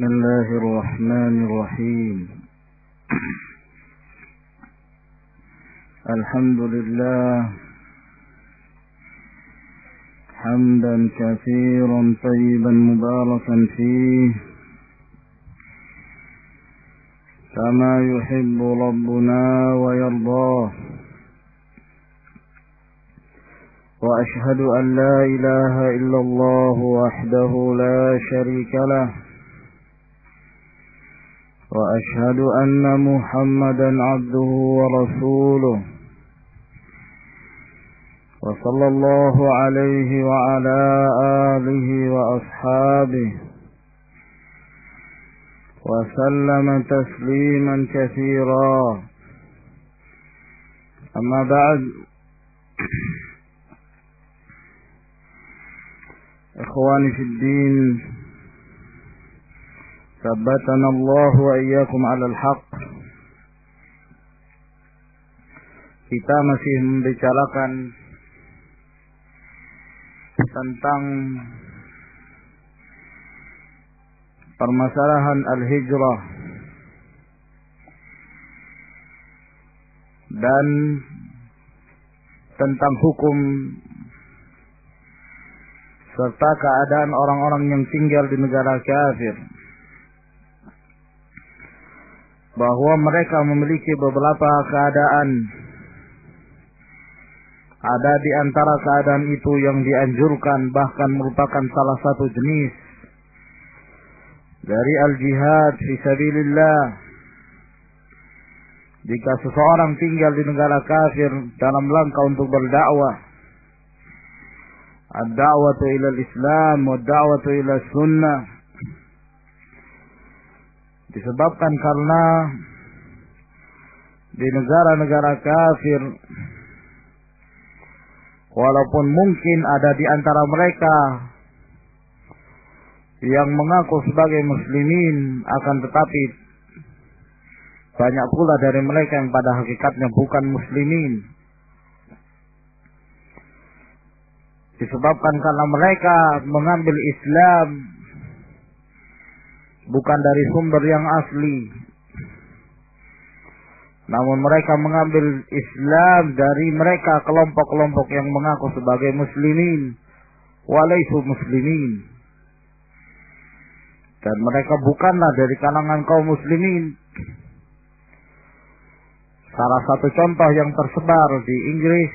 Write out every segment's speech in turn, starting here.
بسم الله الرحمن الرحيم. الحمد لله حمدا كثيرا طيبا مباركا فيه كما يحب ربنا ويرضاه، وأشهد أن لا إله إلا الله وحده لا شريك له، وأشهد أن محمدا عبده ورسوله، وصلى الله عليه وعلى آله وأصحابه وسلم تسليما كثيرا. أما بعد، إخواني في الدين، ثبتنا الله وإياكم على الحق. Kita masih membicarakan tentang permasalahan al-hijrah dan tentang hukum serta keadaan orang-orang yang tinggal di negara kafir, bahwa mereka memiliki beberapa keadaan. Ada di antara keadaan itu yang dianjurkan, bahkan merupakan salah satu jenis dari al-jihad fi sabilillah. Jika seseorang tinggal di negara kafir dalam rangka untuk berdakwah, ad-da'watu ila al-islam wa ad-da'watu ila sunnah, disebabkan karena di negara-negara kafir, walaupun mungkin ada di antara mereka yang mengaku sebagai muslimin, akan tetapi banyak pula dari mereka yang pada hakikatnya bukan muslimin. Disebabkan karena mereka mengambil Islam bukan dari sumber yang asli, namun mereka mengambil Islam dari mereka kelompok-kelompok yang mengaku sebagai muslimin walaisu muslimin, dan mereka bukanlah dari kalangan kaum muslimin. Salah satu contoh yang tersebar di Inggris,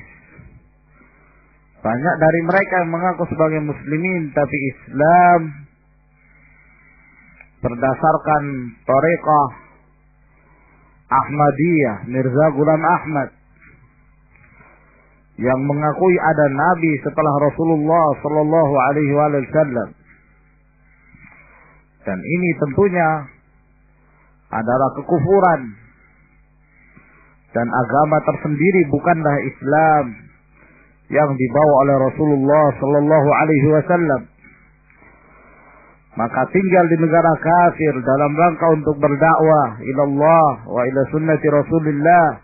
banyak dari mereka yang mengaku sebagai muslimin, tapi Islam berdasarkan thariqah Ahmadiyah, Mirza Ghulam Ahmad, yang mengakui ada nabi setelah Rasulullah sallallahu alaihi wasallam. Dan ini tentunya adalah kekufuran, dan agama tersendiri bukanlah Islam yang dibawa oleh Rasulullah sallallahu alaihi wasallam. Maka tinggal di negara kafir dalam rangka untuk berdakwah ila Allah wa ila sunnati Rasulillah,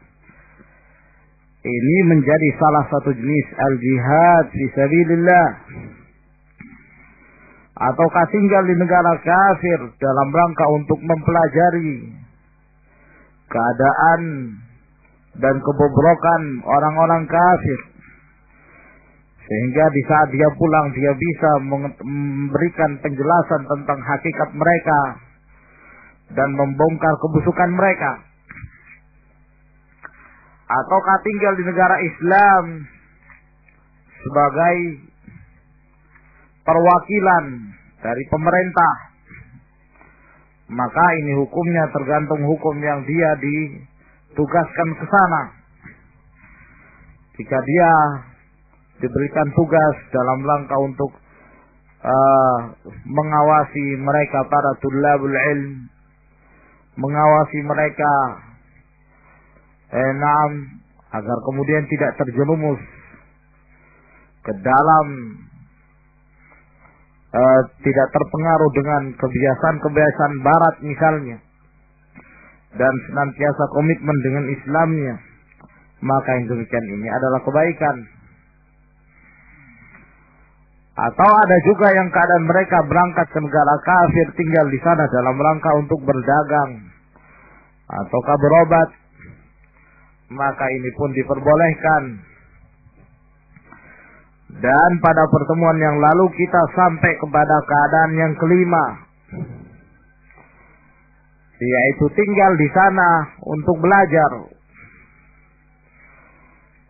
ini menjadi salah satu jenis al-jihad fi sabilillah. Ataukah tinggal di negara kafir dalam rangka untuk mempelajari keadaan dan kebobrokan orang-orang kafir, sehingga di saat dia pulang dia bisa memberikan penjelasan tentang hakikat mereka dan membongkar kebusukan mereka. Ataukah tinggal di negara Islam sebagai perwakilan dari pemerintah, maka ini hukumnya tergantung hukum yang dia ditugaskan ke sana. Jika dia diberikan tugas dalam rangka untuk mengawasi mereka para tullabul ilm, mengawasi mereka agar kemudian tidak terjerumus ke dalam tidak terpengaruh dengan kebiasaan-kebiasaan barat misalnya, dan senantiasa komitmen dengan Islamnya, maka yang demikian ini adalah kebaikan. Atau ada juga yang keadaan mereka berangkat ke negara kafir, tinggal di sana dalam rangka untuk berdagang ataukah berobat, maka ini pun diperbolehkan. Dan pada pertemuan yang lalu kita sampai kepada keadaan yang kelima, yaitu tinggal di sana untuk belajar.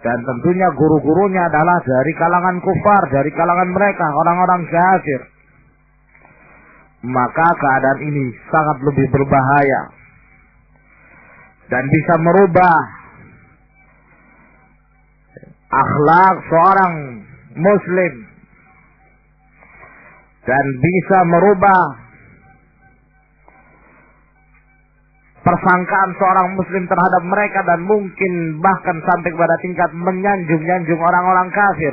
Dan tentunya guru-gurunya adalah dari kalangan kufar, dari kalangan mereka, orang-orang kafir. Maka keadaan ini sangat lebih berbahaya dan bisa merubah akhlak seorang muslim dan bisa merubah persangkaan seorang muslim terhadap mereka, dan mungkin bahkan sampai kepada tingkat menyanjung-nyanjung orang-orang kafir.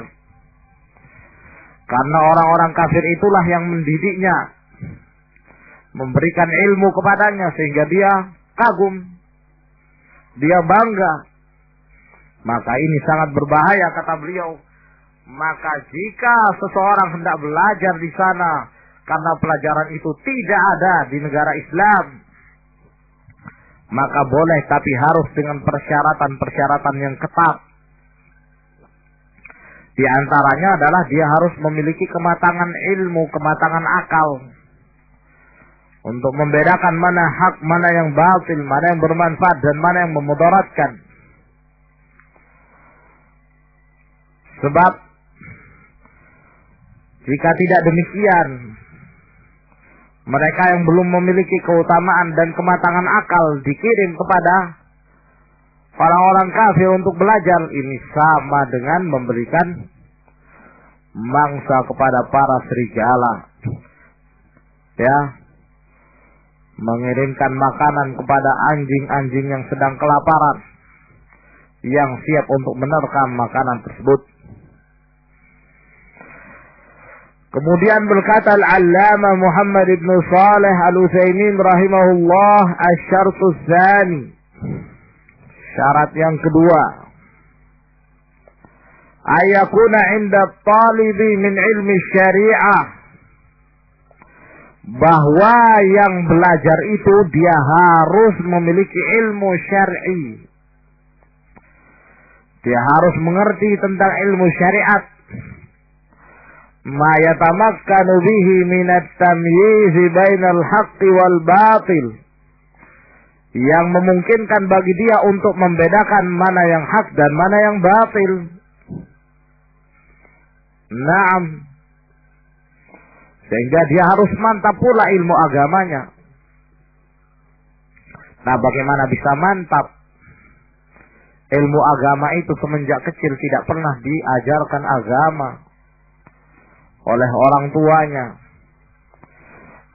Karena orang-orang kafir itulah yang mendidiknya, memberikan ilmu kepadanya sehingga dia kagum, dia bangga. Maka ini sangat berbahaya, kata beliau. Maka jika seseorang hendak belajar di sana, karena pelajaran itu tidak ada di negara Islam, maka boleh, tapi harus dengan persyaratan-persyaratan yang ketat. Di antaranya adalah dia harus memiliki kematangan ilmu, kematangan akal, untuk membedakan mana hak, mana yang batil, mana yang bermanfaat, dan mana yang memudaratkan. Sebab jika tidak demikian, mereka yang belum memiliki keutamaan dan kematangan akal dikirim kepada orang-orang kafir untuk belajar, ini sama dengan memberikan mangsa kepada para serigala. Ya, mengirimkan makanan kepada anjing-anjing yang sedang kelaparan, yang siap untuk menerkam makanan tersebut. Kemudian berkata Al-Allamah Muhammad ibn Salih Al-Utsaimin rahimahullah, asy-syartus tsani, syarat yang kedua, ayakuna 'inda talibi min ilmi syariah, bahwa yang belajar itu dia harus memiliki ilmu syar'i. Dia harus mengerti tentang ilmu syariat. Ma yatamakkanu bihi minat tamyiz bainal haqqi wal batil, yang memungkinkan bagi dia untuk membedakan mana yang hak dan mana yang batil. Naam. Sehingga dia harus mantap pula ilmu agamanya. Nah, bagaimana bisa mantap ilmu agama itu semenjak kecil tidak pernah diajarkan agama oleh orang tuanya,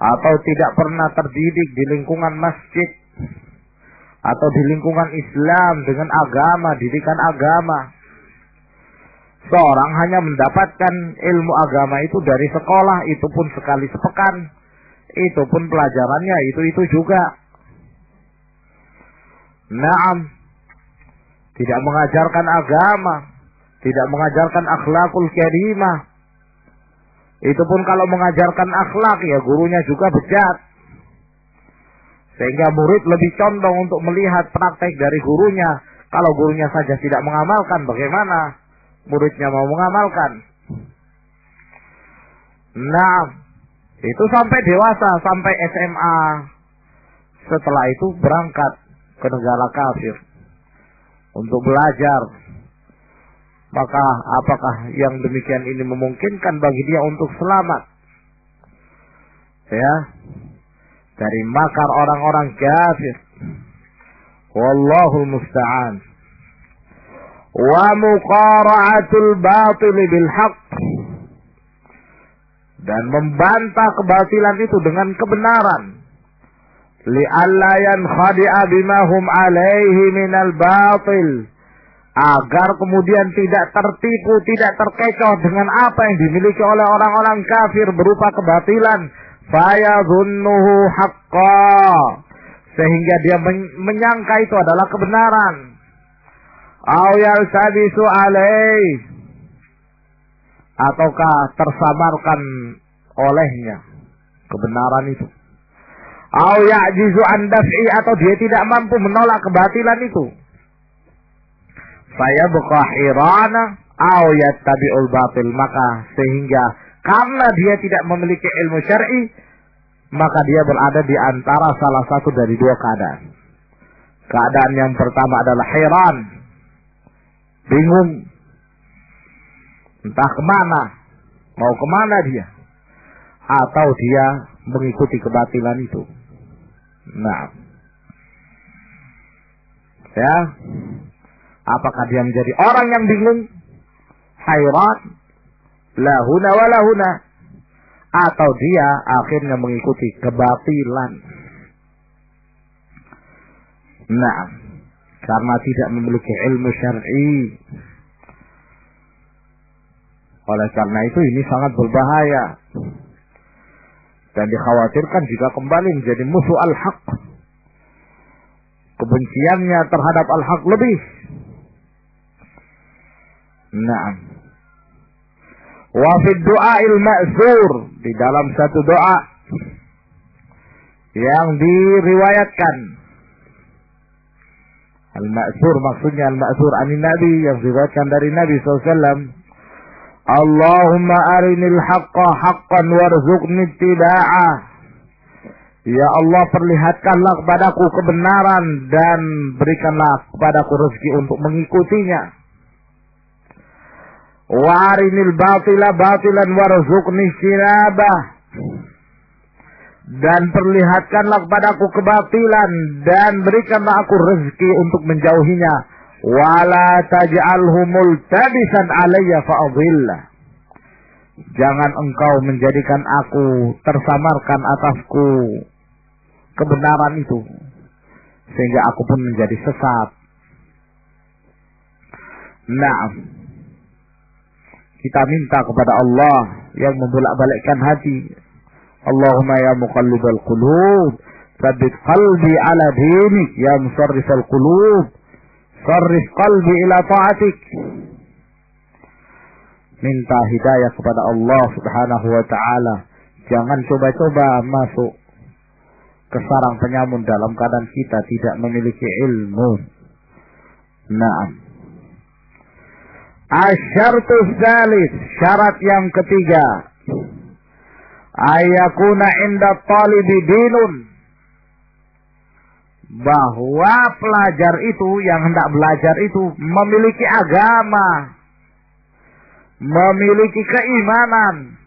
atau tidak pernah terdidik di lingkungan masjid atau di lingkungan Islam dengan agama, didikan agama. Seorang hanya mendapatkan ilmu agama itu dari sekolah, itu pun sekali sepekan, itu pun pelajarannya itu juga. Naam, tidak mengajarkan agama, tidak mengajarkan akhlakul karimah. Itu pun kalau mengajarkan akhlak, ya gurunya juga bejat. Sehingga murid lebih condong untuk melihat praktek dari gurunya. Kalau gurunya saja tidak mengamalkan, bagaimana muridnya mau mengamalkan? Nah, itu sampai dewasa, sampai SMA. Setelah itu berangkat ke negara kafir untuk belajar. Maka apakah yang demikian ini memungkinkan bagi dia untuk selamat, ya, dari makar orang-orang kafir? Wallahul musta'an. Wa muqara'atul batil bil haqq, dan membantah kebatilan itu dengan kebenaran. Li'alla yankhadi'a bima hum alaihi minal batil, agar kemudian tidak tertipu, tidak terkecoh dengan apa yang dimiliki oleh orang-orang kafir berupa kebatilan. Fayadhunnuhu haqqa, sehingga dia menyangka itu adalah kebenaran. Aw yaltabisu alaih, ataukah tersamarkan olehnya kebenaran itu. Au ya'jizu an daf'i, atau dia tidak mampu menolak kebatilan itu. Fayabqa hirana au yattabi'ul batil, maka sehingga karena dia tidak memiliki ilmu syar'i, maka dia berada di antara salah satu dari dua keadaan. Keadaan yang pertama adalah heran, bingung, entah kemana, mau kemana dia, atau dia mengikuti kebatilan itu. Nah, ya, apakah dia menjadi orang yang bingung, hayran, lahuna wa lahuna, atau dia akhirnya mengikuti kebatilan. Nah, karena tidak memiliki ilmu syar'i. Oleh karena itu ini sangat berbahaya. Dan dikhawatirkan jika kembali menjadi musuh al-haq. Kebenciannya terhadap al-haq lebih. Nah. Wa fi du'ail ma'zur, di dalam satu doa yang diriwayatkan. Al-ma'zur maksudnya al-ma'zur anin Nabi, yang diriwayatkan dari Nabi SAW. Allahumma arinil haqqa haqqan warzuqni ittiba'ah. Ya Allah, perlihatkanlah kepadaku kebenaran dan berikanlah kepadaku rezeki untuk mengikutinya. Wa arinil batila batilan warzuqni ijtinabah. Dan perlihatkanlah kepadaku kebatilan dan berikanlah aku rezeki untuk menjauhinya. Wala taj'alhu multabisan alayya fa'adhillah. Jangan engkau menjadikan aku tersamarkan atasku kebenaran itu, sehingga aku pun menjadi sesat. Nah, kita minta kepada Allah yang membolak-balikkan hati. Allahumma ya muqallibal qulub, tsabbit qalbi ala dinik, ya musarrifal qulub, sarrif qalbi ila ta'atik. Minta hidayah kepada Allah Subhanahu wa ta'ala. Jangan coba-coba masuk ke sarang penyamun dalam keadaan kita tidak memiliki ilmu. Naam. Asyartu tsalits, syarat yang ketiga. Ayakuna inda talibi dinun, bahwa pelajar itu yang hendak belajar itu memiliki agama, memiliki keimanan,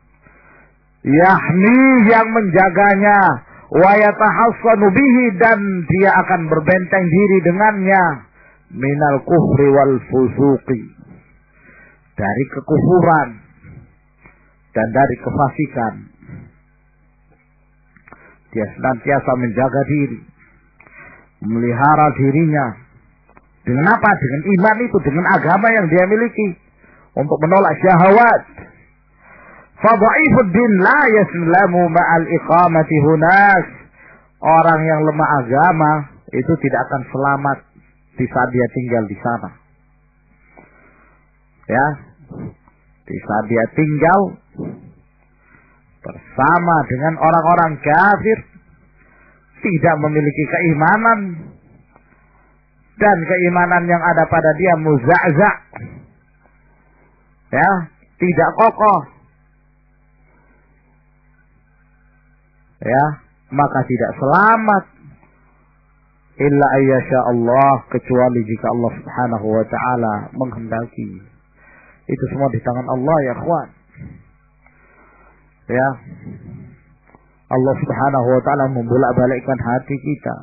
yakni yang menjaganya, wa yatahassanu bihi, dan dia akan berbenteng diri dengannya, minal kufri wal fusuqi, dari kekufuran dan dari kefasikan. Dia senantiasa menjaga diri, memelihara dirinya. Dengan apa? Dengan iman itu, dengan agama yang dia miliki, untuk menolak syahwat. Fadha'ifud din la yaslamu ma'al iqamati hunas. Orang yang lemah agama itu tidak akan selamat di saat dia tinggal di sana. Ya, di saat dia tinggal bersama dengan orang-orang kafir, tidak memiliki keimanan, dan keimanan yang ada pada dia muza'za', ya, tidak kokoh, ya, maka tidak selamat illa ayyasha Allah, kecuali jika Allah Subhanahu wa ta'ala menghendaki. Itu semua di tangan Allah, ya ikhwan. Ya, Allah Subhanahu wa ta'ala membolak-balikkan hati kita.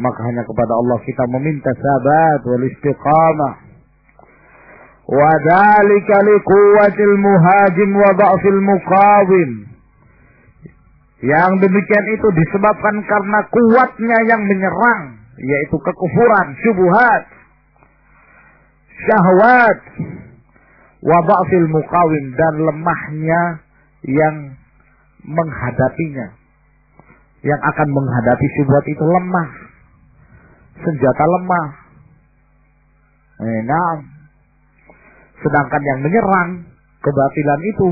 Maka hanya kepada Allah kita meminta sabat wal istiqamah. Wa dzalika liquwwatil muhajim wa dha'fil muqawim. Yang demikian itu disebabkan karena kuatnya yang menyerang, yaitu kekufuran, syubhat, syahwat, wa dha'fil muqawim, dan lemahnya yang menghadapinya. Yang akan menghadapi syubhat itu lemah, senjata lemah. Nah, sedangkan yang menyerang kebatilan itu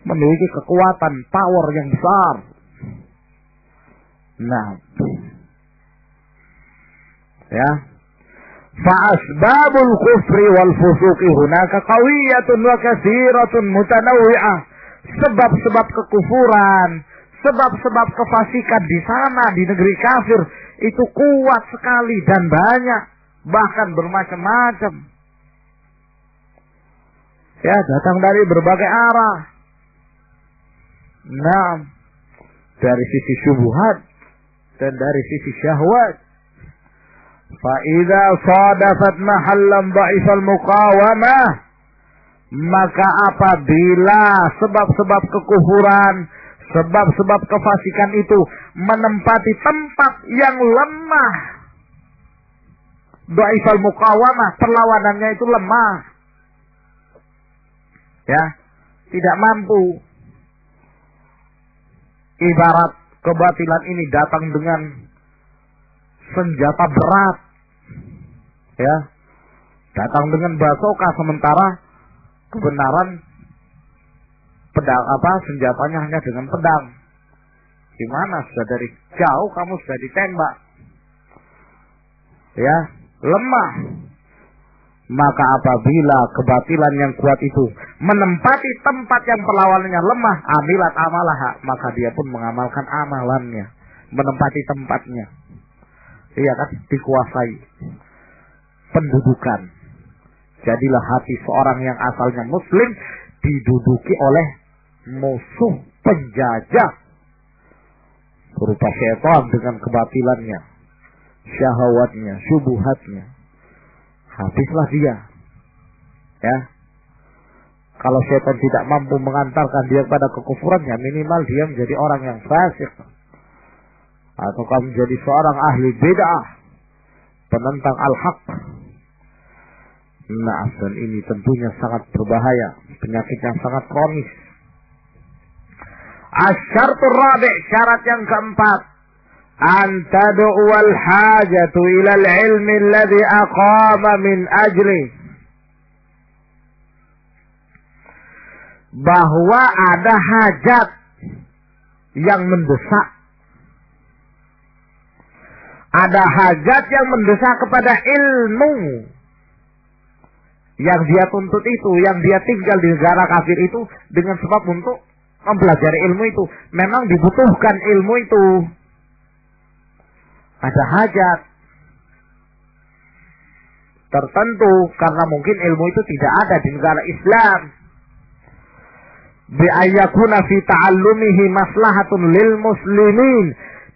memiliki kekuatan, power yang besar. Nah, ya. Fa'asbabul kufri wal fusuqi hunaka qawiyatun wa katsiratun mutanawwi'ah. Sebab-sebab kekufuran, sebab-sebab kefasikan di sana, di negeri kafir itu kuat sekali dan banyak, bahkan bermacam-macam. Ya, datang dari berbagai arah. Nah, dari sisi syubhat dan dari sisi syahwat. Fa'idha sadafat mahallan dha'ifal muqawamah, maka apabila sebab-sebab kekufuran, sebab-sebab kefasikan itu menempati tempat yang lemah, dha'ifal muqawamah, perlawanannya itu lemah, ya, tidak mampu. Ibarat kebatilan ini datang dengan senjata berat, ya, datang dengan basoka, sementara kebenaran pedang senjatanya hanya dengan pedang. Gimana, sudah dari jauh kamu sudah ditembak, ya, lemah. Maka apabila kebatilan yang kuat itu menempati tempat yang perlawanannya lemah, amilat amalaha, maka dia pun mengamalkan amalannya, menempati tempatnya. Iya kan, dikuasai pendudukan. Jadilah hati seorang yang asalnya muslim diduduki oleh musuh penjajah berupa syaitan dengan kebatilannya, syahwatnya, syubhatnya. Habislah dia, ya. Kalau syaitan tidak mampu mengantarkan dia pada kekufurannya, minimal dia menjadi orang yang fasik, atau kamu menjadi seorang ahli bid'ah, penentang al-haq. Nah, dan ini tentunya sangat berbahaya, penyakit yang sangat kronis. Asyartur rabi', syarat yang keempat, an tad'uwal hajatu ilal ilmi alladhi aqama min ajli, bahwa ada hajat yang mendesak, ada hajat yang mendesak kepada ilmu yang dia tuntut itu, yang dia tinggal di negara kafir itu dengan sebab untuk mempelajari ilmu itu. Memang dibutuhkan ilmu itu, ada hajat tertentu, karena mungkin ilmu itu tidak ada di negara Islam. Bi ayyakuna fi ta'allumihi maslahatun lil muslimin,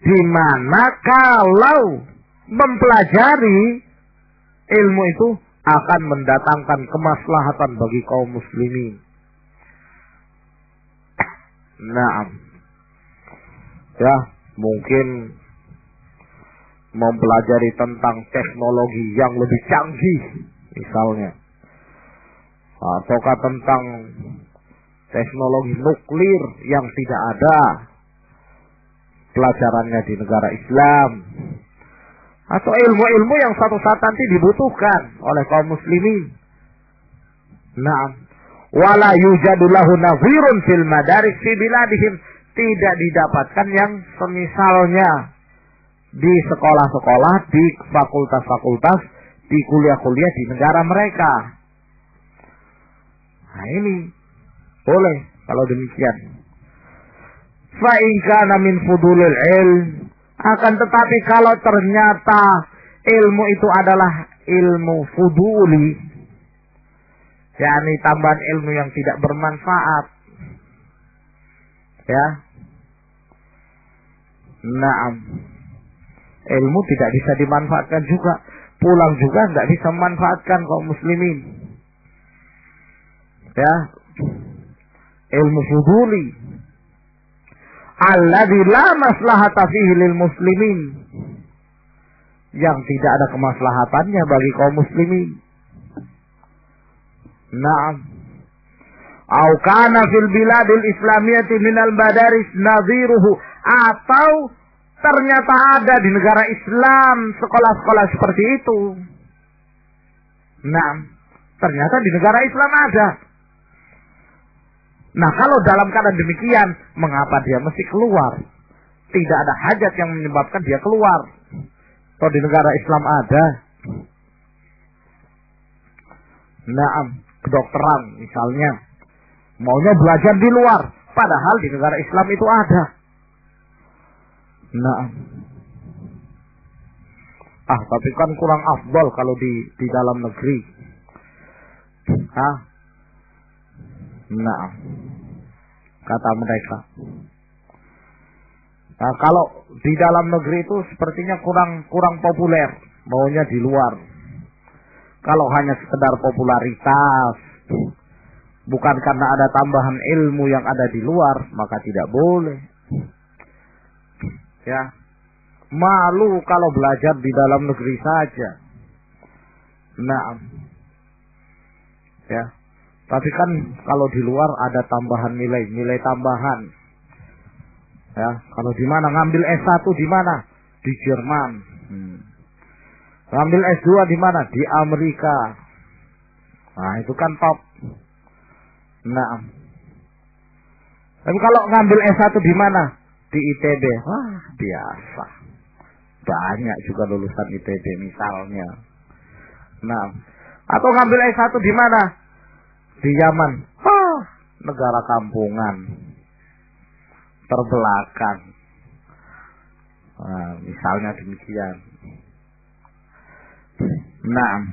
di mana kalau mempelajari ilmu itu akan mendatangkan kemaslahatan bagi kaum muslimin. Naam. Ya, mungkin mempelajari tentang teknologi yang lebih canggih misalnya, ataukah tentang teknologi nuklir yang tidak ada pelajarannya di negara Islam, atau ilmu-ilmu yang suatu saat nanti dibutuhkan oleh kaum muslimin. Naam. Wala yujadu lahu nadhirun fil madaris fi biladihim, tidak didapatkan yang semisalnya di sekolah-sekolah, di fakultas-fakultas, di kuliah-kuliah di negara mereka. Nah, ini boleh kalau demikian. Fa in kana min fudulil ilm, akan tetapi kalau ternyata ilmu itu adalah ilmu fuduli, yakni tambahan ilmu yang tidak bermanfaat, ya. Naam. Ilmu tidak bisa dimanfaatkan juga, pulang juga tidak bisa memanfaatkan kaum muslimin, ya. Ilmu fuduli alladzi la maslahata fihi lil muslimin, yang tidak ada kemaslahatannya bagi kaum muslimin. Naam. Au kana fil biladil islamiyati minal madaris nadhiruhu, atau ternyata ada di negara Islam sekolah-sekolah seperti itu. Nah, ternyata di negara Islam ada. Nah, kalau dalam keadaan demikian, mengapa dia mesti keluar? Tidak ada hajat yang menyebabkan dia keluar. Kalau di negara Islam ada. Nah, kedokteran misalnya, maunya belajar di luar, padahal di negara Islam itu ada. Nah, tapi kan kurang afdol kalau di dalam negeri. Nah, kata mereka. Nah, kalau di dalam negeri itu sepertinya kurang populer, maunya di luar. Kalau hanya sekedar popularitas, bukan karena ada tambahan ilmu yang ada di luar, maka tidak boleh. Ya, malu kalau belajar di dalam negeri saja. Nah, ya, tapi kan kalau di luar ada tambahan nilai tambahan. Ya, kalau di mana ngambil S1 di mana? Di Jerman. Ngambil S2 di mana? Di Amerika. Nah, itu kan top. Nah, tapi kalau ngambil S1 di mana? Di ITB. Wah, biasa. Banyak juga lulusan ITB misalnya. Nah, atau ngambil S1 di mana? Di Yaman. Negara kampungan. Terbelakang. Nah, misalnya demikian. Nah,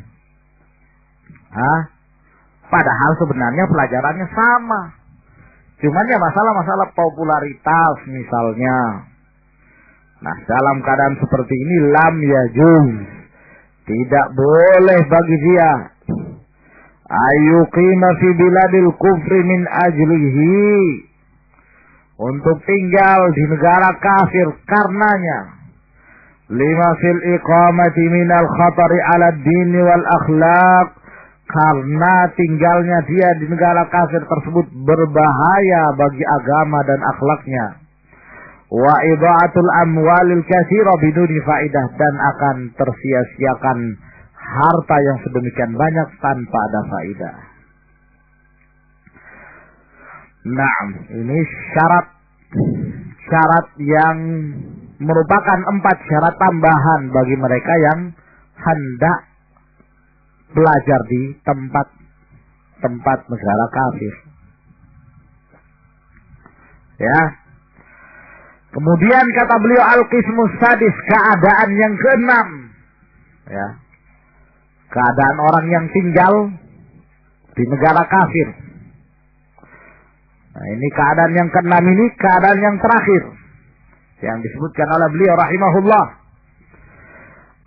padahal sebenarnya pelajarannya sama. Cuman ya masalah popularitas misalnya. Nah, dalam keadaan seperti ini lam yajuz, tidak boleh bagi dia ayyuqima fi biladil kufri min ajlihi, untuk tinggal di negara kafir karenanya. Lima fil iqamati minal khatari ala dini wal akhlaq, karena tinggalnya dia di negara kafir tersebut berbahaya bagi agama dan akhlaknya. Wa idha'atul amwalil katsira biduni faidah, dan akan tersia-siakan harta yang sedemikian banyak tanpa ada faidah. Nah, ini syarat yang merupakan 4 syarat tambahan bagi mereka yang hendak belajar di tempat negara kafir. Ya. Kemudian kata beliau al-qismus sadis, keadaan yang ke-6. Ya. Keadaan orang yang tinggal di negara kafir. Nah, ini keadaan yang ke-6, ini keadaan yang terakhir yang disebutkan oleh beliau rahimahullah.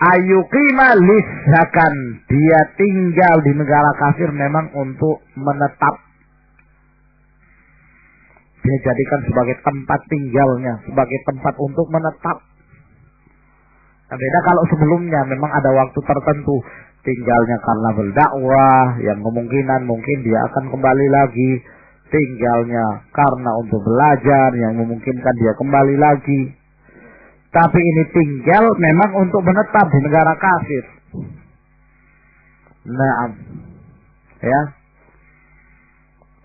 Ayyuqima lishakan, dia tinggal di negara kafir memang untuk menetap. Dia jadikan sebagai tempat tinggalnya, sebagai tempat untuk menetap. Nah, beda kalau sebelumnya memang ada waktu tertentu tinggalnya karena berdakwah, yang kemungkinan mungkin dia akan kembali lagi. Tinggalnya karena untuk belajar, yang memungkinkan dia kembali lagi. Tapi ini tinggal memang untuk menetap di negara kafir. Nah, ya,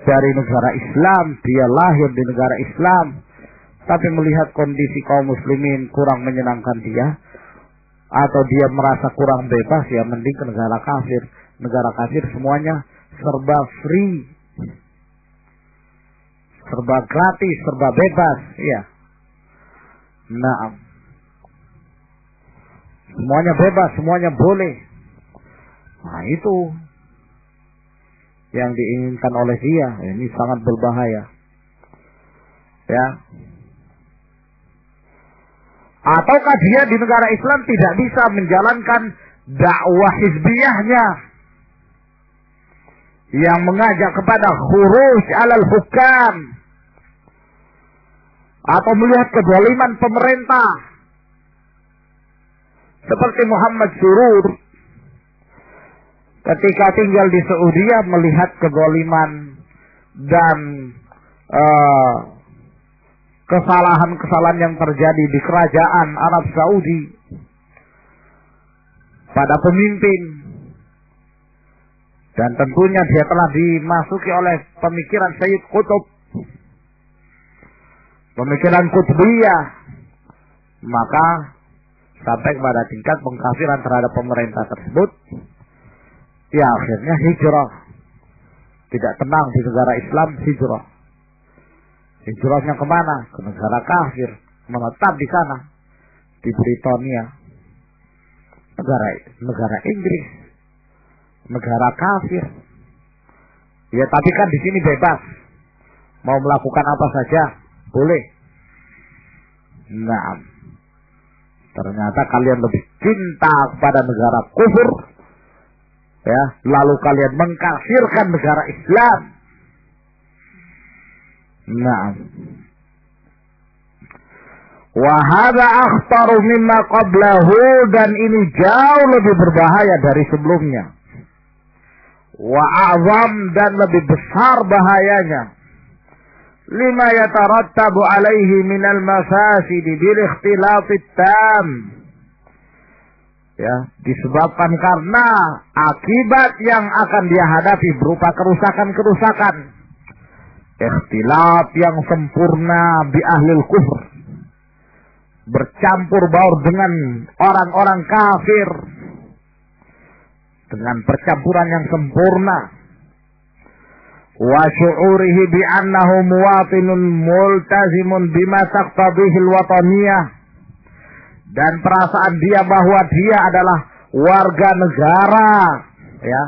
dari negara Islam, dia lahir di negara Islam, tapi melihat kondisi kaum muslimin kurang menyenangkan dia, atau dia merasa kurang bebas, ya mending ke negara kafir. Negara kafir semuanya serba free, serba gratis, serba bebas, ya. Nah, semuanya bebas, semuanya boleh. Nah, itu yang diinginkan oleh dia. Ini sangat berbahaya. Ya. Ataukah dia di negara Islam tidak bisa menjalankan dakwah hizbiyahnya yang mengajak kepada khuruj alal hukam, atau melihat kezaliman pemerintah seperti Muhammad Surur ketika tinggal di Saudi, melihat kezaliman dan kesalahan-kesalahan yang terjadi di kerajaan Arab Saudi pada pemimpin, dan tentunya dia telah dimasuki oleh pemikiran Sayyid Qutb pemikiran kutbiyah, maka sampai kepada tingkat pengkafiran terhadap pemerintah tersebut, ya akhirnya hijrah. Tidak tenang di negara Islam, hijrah. Hijrahnya kemana? Ke negara kafir, menetap di sana, di Britania, negara Inggris, negara kafir. Ya tapi kan di sini bebas, mau melakukan apa saja boleh. Nah, ternyata kalian lebih cinta kepada negara kufur, ya, lalu kalian mengkafirkan negara Islam. Nah, wa hadza akhtaru mimma qablahu, dan ini jauh lebih berbahaya dari sebelumnya. Wa a'zam, dan lebih besar bahayanya. Lima yatarattabu alaihi minal mafasidi bil ikhtilatit tam. Ya, disebabkan karena akibat yang akan dia hadapi berupa kerusakan-kerusakan. Ikhtilaf yang sempurna bi ahlil kufur. Bercampur baur dengan orang-orang kafir. Dengan percampuran yang sempurna. Wa syu'urihi bi annahu muwatinun multazimun bima taqtadihi al-wataniyah, dan perasaan dia bahwa dia adalah warga negara, ya,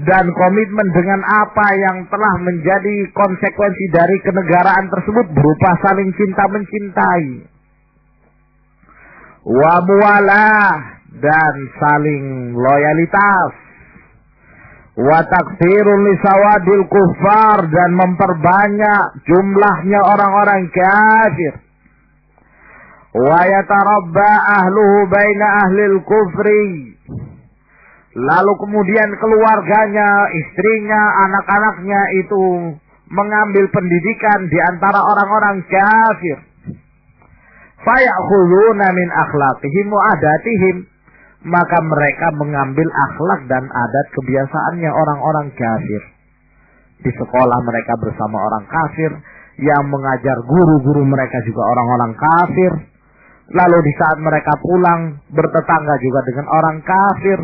dan komitmen dengan apa yang telah menjadi konsekuensi dari kenegaraan tersebut berupa saling cinta mencintai, wa muwalah, dan saling loyalitas, wa takfirun li sawadil kufar, dan memperbanyak jumlahnya orang-orang kafir, wa yatarabba ahluhu baina ahlil kufri, lalu kemudian keluarganya, istrinya, anak-anaknya itu mengambil pendidikan di antara orang-orang kafir. Fayakhuluna min akhlaqihim wa adatihim, maka mereka mengambil akhlak dan adat kebiasaannya orang-orang kafir. Di sekolah mereka bersama orang kafir, yang mengajar guru-guru mereka juga orang-orang kafir. Lalu di saat mereka pulang bertetangga juga dengan orang kafir,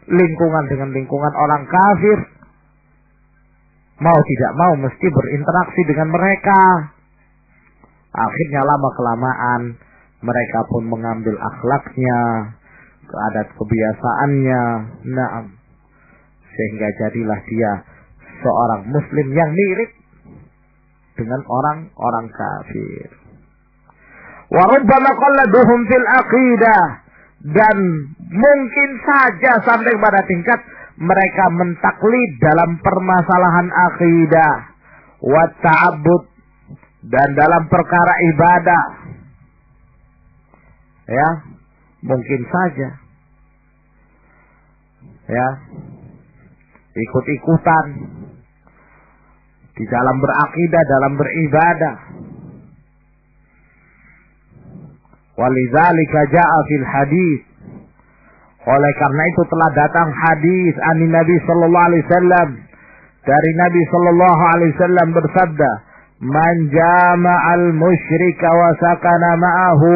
lingkungan dengan lingkungan orang kafir. Mau tidak mau mesti berinteraksi dengan mereka. Akhirnya lama-kelamaan mereka pun mengambil akhlaknya, adat kebiasaannya, na'am, sehingga jadilah dia seorang muslim yang mirip dengan orang-orang kafir. Wa rubbama qalladuhum fil aqidah, dan mungkin saja sampai pada tingkat mereka mentaklid dalam permasalahan akidah, wa ta'abbud, dan dalam perkara ibadah. Ya, mungkin saja. Ya, ikut-ikutan di dalam berakidah, dalam beribadah. Walidzalika jaa fil hadis, oleh karena itu telah datang hadis ani Nabi sallallahu alaihi wasallam, dari Nabi sallallahu alaihi wasallam bersabda, man jama'al musyrika wa sakana ma'ahu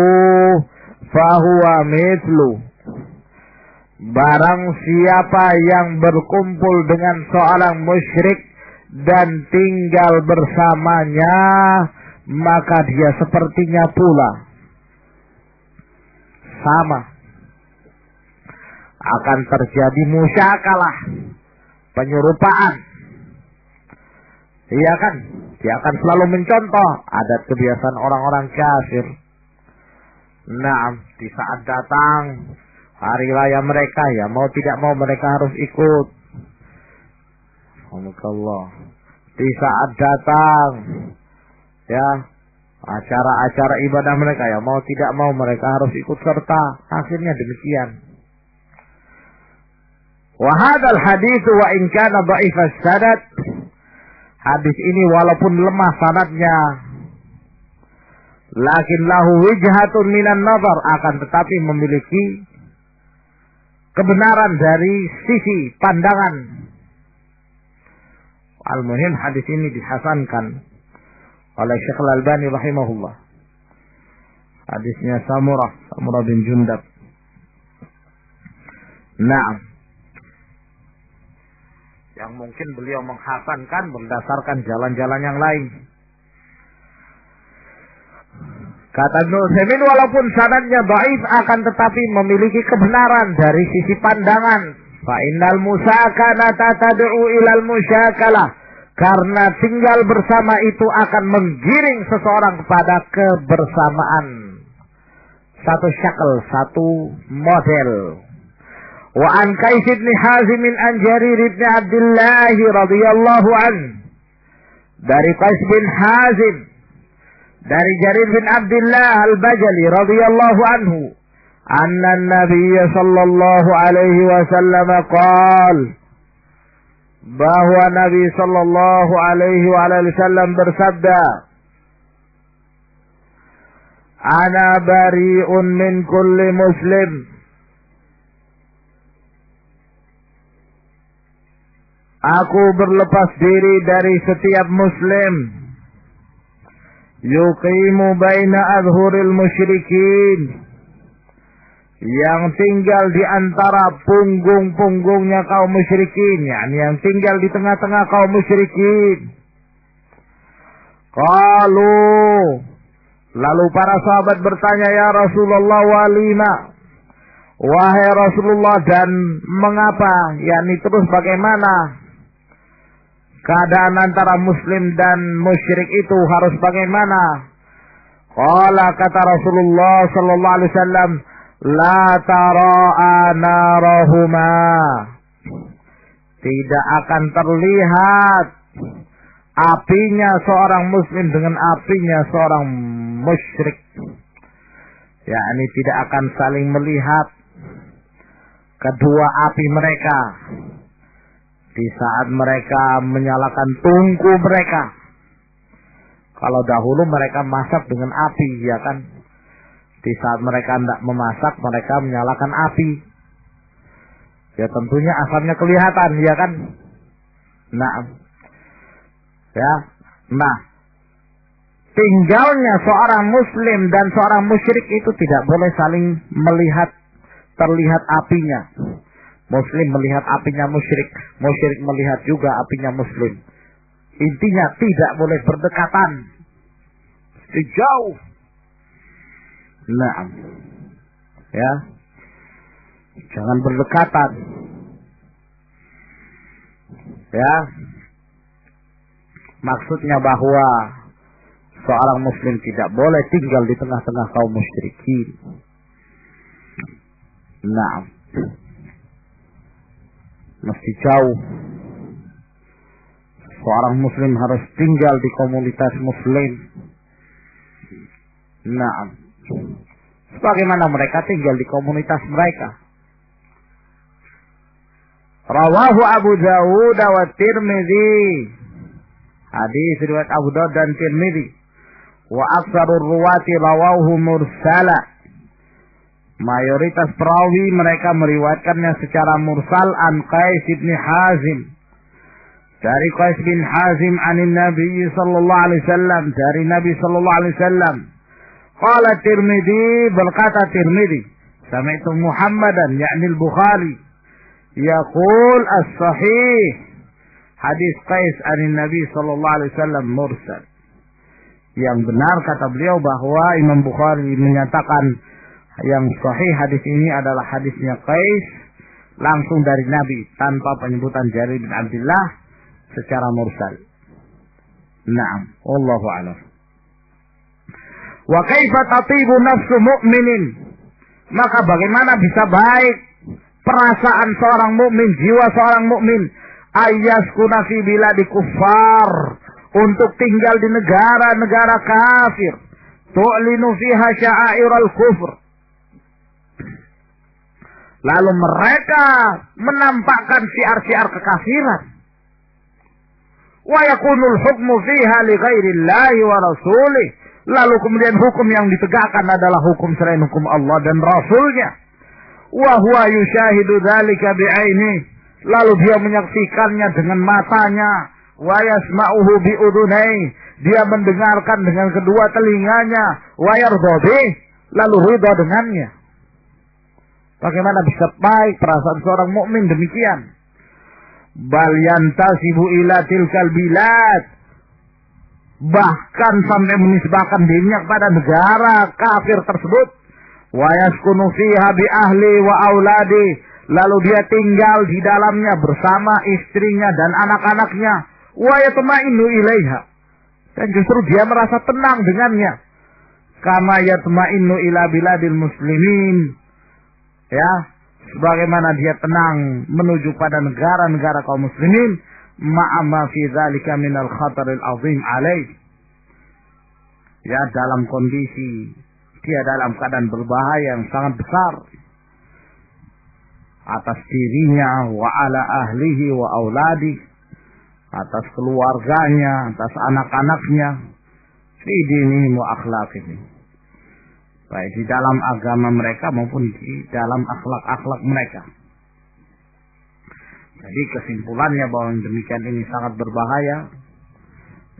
fahuwa mithlu, barang siapa yang berkumpul dengan seorang musyrik dan tinggal bersamanya, maka dia sepertinya pula. Sama. Akan terjadi musyakalah, penyerupaan. Iya kan? Dia akan selalu mencontoh adat kebiasaan orang-orang kafir. Nah, di saat datang hari raya mereka, ya mau tidak mau mereka harus ikut. Alhamdulillah. Di saat datang, ya, acara-acara ibadah mereka, ya mau tidak mau mereka harus ikut serta. Akhirnya demikian. Wa hadzal hadits wa in kana dha'if as-sanad, hadis ini walaupun lemah sanadnya, lakin lahu wijhatun minan nazar, akan tetapi memiliki kebenaran dari sisi pandangan. Al-muhim hadis ini dihasankan oleh Syekh Al-Albani rahimahullah. Hadisnya Samurah bin Jundab. Naam. Yang mungkin beliau menghasankan berdasarkan jalan-jalan yang lain. Kata Ibnu Utsaimin, walaupun sanadnya dhaif akan tetapi memiliki kebenaran dari sisi pandangan. Fa innal musakanata tad'u ilal musyakalah. Karena tinggal bersama itu akan menggiring seseorang kepada kebersamaan. Satu syakal, satu model. Wa an Qais bin Hazim an Jarir bin Abdullah radhiyallahu an. Dari Qais bin Hazim, dari Jarir bin Abdullah al-Bajali radhiyallahu anhu, anna an-nabiy sallallahu alaihi wasallam qaal, bahwa Nabi sallallahu alaihi wasallam bersabda, ana bari'un min kulli muslim, aku berlepas diri dari setiap muslim, yuqimu baina adhuril musyrikin, yang tinggal di antara punggung-punggungnya kaum musyrikin, yakni yang tinggal di tengah-tengah kaum musyrikin. Qalu, lalu para sahabat bertanya, ya Rasulullah, walima, wahai Rasulullah, dan mengapa, yakni terus bagaimana keadaan antara muslim dan musyrik itu, harus bagaimana? Qala, kata Rasulullah sallallahu alaihi wasallam, la tara'a narahuma, tidak akan terlihat apinya seorang muslim dengan apinya seorang musyrik. Yakni tidak akan saling melihat kedua api mereka di saat mereka menyalakan tungku mereka. Kalau dahulu mereka masak dengan api, ya kan? Di saat mereka tidak memasak, mereka menyalakan api. Ya tentunya asapnya kelihatan, ya kan? Nah, ya, nah, tinggalnya seorang muslim dan seorang musyrik itu tidak boleh saling melihat, terlihat apinya. Muslim melihat apinya musyrik, musyrik melihat juga apinya muslim. Intinya tidak boleh berdekatan, jauh. Nah, ya, jangan berdekatan, ya. Maksudnya bahwa seorang muslim tidak boleh tinggal di tengah-tengah kaum musyrikin. Nah, mesti jauh. Seorang muslim harus tinggal di komunitas muslim. Nah, sebagaimana mereka tinggal di komunitas mereka. Rawahu Abu Dawud wa Tirmidzi. Hadis riwayat Abu Dawud dan Tirmidzi. Wa aktsarur ruwati rawahu mursala. Mayoritas perawi mereka meriwayatkannya secara mursal an Qais bin Hazim. Dari Qais bin Hazim anin Nabi sallallahu alaihi wasallam, dari Nabi sallallahu alaihi wasallam. Qala Tirmidzi, berkata Tirmidzi, sami'tu Muhammadan yakni al-Bukhari yaqul as-sahih hadis Qais anin Nabi sallallahu alaihi wasallam mursal. Yang benar kata beliau bahwa Imam Bukhari menyatakan yang sahih hadis ini adalah hadisnya Qais langsung dari Nabi tanpa penyebutan Jarir bin Abdullah secara mursal. Naam, wallahu a'lam. Wa kaifa tatibu nafsu mu'minin? Maka bagaimana bisa baik perasaan seorang mukmin, jiwa seorang mukmin, ayyaskuna fi biladi kuffar, untuk tinggal di negara-negara kafir, tu'linu fiha sya'airal kufr, lalu mereka menampakkan syiar-syiar kekafiran, wa yakunul hukmu fiha li ghairillahi wa rasulih, lalu kemudian hukum yang ditegakkan adalah hukum selain hukum Allah dan Rasulnya, wa huwa yushahidu dzalika bi'aini, lalu dia menyaksikannya dengan matanya, wa yasma'uhu bi'udunai, dia mendengarkan dengan kedua telinganya, wa yardha bih, lalu ridha dengannya. Bagaimana bisa baik perasaan seorang mukmin demikian? Bal yantasibu ila tilkal bilad, bahkan sampai menisbahkan dirinya kepada negara kafir tersebut. Wa yaskunu fiha bi ahli wa auladi, lalu dia tinggal di dalamnya bersama istrinya dan anak-anaknya. Wa yatma'innu ilaiha, dan justru dia merasa tenang dengannya. Kama yatma'innu ila biladil muslimin, ya, sebagaimana dia tenang menuju pada negara-negara kaum muslimin, ma'ama fi dzalika minal khataril azim alaih, ya, dalam kondisi dia dalam keadaan berbahaya yang sangat besar atas dirinya, wa ala ahlihi wa auladi, atas keluarganya, atas anak-anaknya, fi dinihim wa akhlaqihim, baik di dalam agama mereka maupun di dalam akhlak-akhlak mereka. Jadi kesimpulannya bahwa demikian ini sangat berbahaya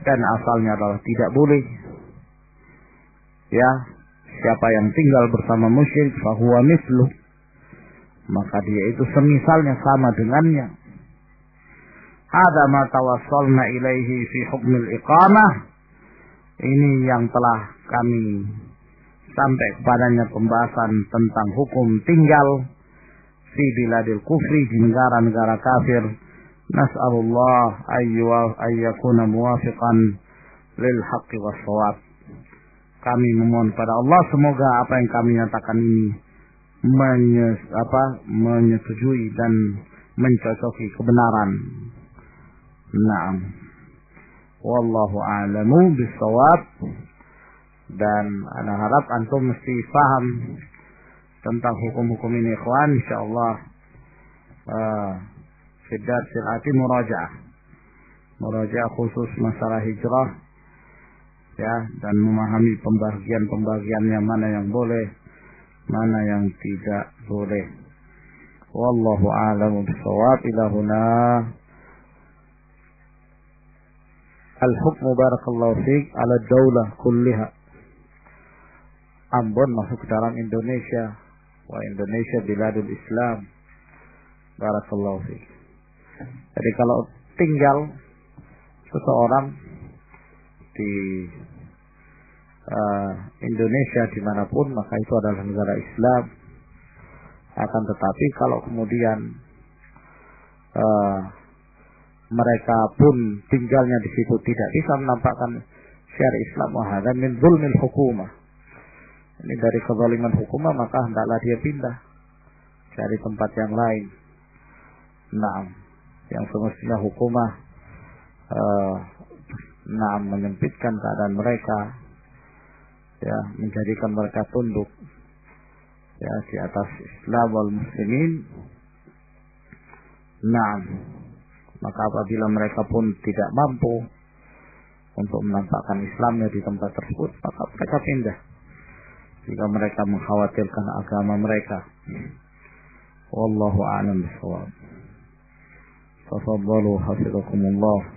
dan asalnya adalah tidak boleh. Ya, siapa yang tinggal bersama musyrik fahuwa misluh, maka dia itu semisalnya, sama dengannya. Hadza ma tawassalna ilaihi fi hukmil iqamah, ini yang telah kami sampai kepadanya pembahasan tentang hukum tinggal fi biladil kufri, di negara-negara kafir. Nas'alullah ayyakuna muwafiqan lil haqqi was shawab. Kami memohon pada Allah semoga apa yang kami nyatakan ini menyetujui dan mencocoki kebenaran. Naam. Wallahu a'lamu bis-shawab. Dan ana harap antum mesti paham tentang hukum-hukum ini, ikhwan. Insyaallah fi darsil ati murajaah khusus masalah hijrah, ya, dan memahami pembagian-pembagiannya, mana yang boleh, mana yang tidak boleh. Wallahu a'lamu bis-shawab. Ila huna al-hukmu barakallahu fiik ala daulah kulliha. Ambon masuk ke dalam Indonesia, wa Indonesia biladul Islam. Barakallahu fiik. Jadi kalau tinggal seseorang di Indonesia dimanapun, maka itu adalah negara Islam. Akan tetapi kalau kemudian mereka pun tinggalnya di situ tidak bisa menampakkan syariat Islam, wahada min zulmil hukumah, ini dari kezaliman hukumah, maka hendaklah dia pindah cari tempat yang lain. Nah, yang semestinya hukumah menyempitkan keadaan mereka, ya, menjadikan mereka tunduk, ya, di atas Islam wal muslimin. Nah, maka apabila mereka pun tidak mampu untuk menampakkan Islamnya di tempat tersebut, maka mereka pindah jika mereka mengkhawatirkan agama mereka. Wallahu a'lam bishawab. Tafadhalu hafizakumullah.